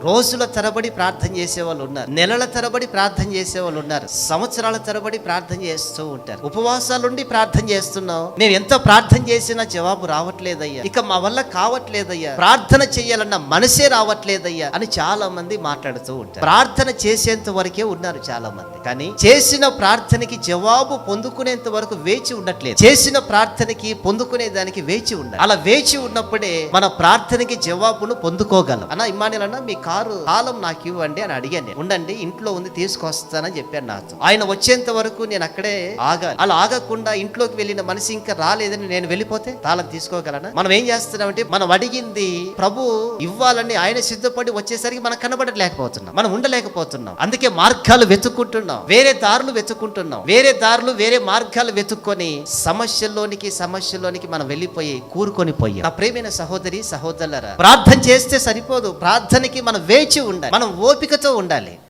రోజుల తరబడి ప్రార్థన చేసే వాళ్ళు ఉన్నారు, నెలల తరబడి ప్రార్థన చేసే వాళ్ళు ఉన్నారు, సంవత్సరాల తరబడి ప్రార్థన చేస్తూ ఉంటారు. ఉపవాసాలుండి ప్రార్థన చేస్తున్నావు, నేను ఎంత ప్రార్థన చేసినా జవాబు రావట్లేదయ్యా, ఇక మా వల్ల కావట్లేదయ్యా, ప్రార్థన చేయాలన్న మనసే రావట్లేదయ్యా అని చాలా మంది మాట్లాడుతూ ఉంటారు. ప్రార్థన చేసేంత వరకే ఉన్నారు చాలా మంది, కానీ చేసిన ప్రార్థనకి జవాబు పొందుకునేంత వరకు వేచి ఉండట్లేదు. చేసిన ప్రార్థనకి పొందుకునే దానికి వేచి ఉండాలి. అలా వేచి ఉన్నప్పుడే మన ప్రార్థనకి జవాబును పొందుకోగలం. అన్న ఇమ్మానుయేల్ అన్న, మీ కారు తాళం నాకు ఇవ్వండి అని అడిగాను. నేను ఉండండి, ఇంట్లో ఉంది, తీసుకొస్తానని చెప్పాను నాతో. ఆయన వచ్చేంత వరకు నేను అక్కడే ఆగాలి. అలా ఆగకుండా ఇంట్లోకి వెళ్ళిన మనిషి ఇంకా రాలేదని నేను వెళ్ళిపోతే తాళం తీసుకోగలనా? మనం ఏం చేస్తున్నామంటే, మనం అడిగింది ప్రభు ఇవ్వాలని ఆయన సిద్ధపడి వచ్చేసరికి మనం కనబడలేకపోతున్నాం, మనం ఉండలేకపోతున్నాం. అందుకే మార్గాలు వెతుక్కుంటున్నాం, వేరే దారులు వెతుక్కుంటున్నాం, వేరే మార్గాలు వెతుక్కొని సమస్యల్లోనికి మనం వెళ్ళిపోయి కూరుకొని పోయాం. నా ప్రియమైన సహోదరి సహోదరులారా, ప్రార్థన చేస్తే సరిపోదు, ప్రార్థనకి మనం వేచి ఉండాలి, మనం ఓపికతో ఉండాలి.